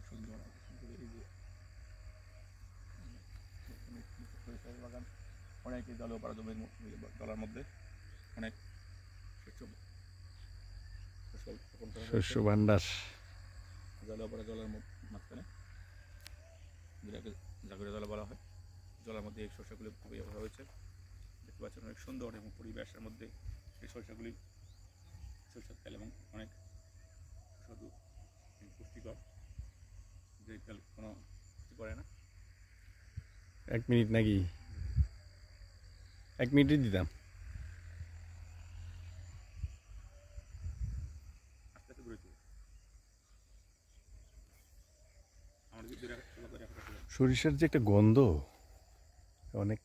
সুন্দর এই যে বাগান, অনেক জলীয় পাড়া জমির জলার মধ্যে অনেক শস্য ভান্ডার, জলীয় পাড়া জলের মাঝখানে, যেটাকে জাগরে জলা বলা হয়। জলের মধ্যে এই শস্যগুলি খুবই হয়েছে, দেখতে পাচ্ছেন অনেক সুন্দর এবং পরিবেশের মধ্যে এই শস্যগুলি শস্যের তেল এবং অনেক সুস্বাদু পুষ্টিকর, যে তেল কোনো কিছু করে না। 1 মিনিট নাকি 1 মিনিটই দিতাম। আস্তে আস্তে ঘুরে সরিষার যে একটা গন্ধ, অনেক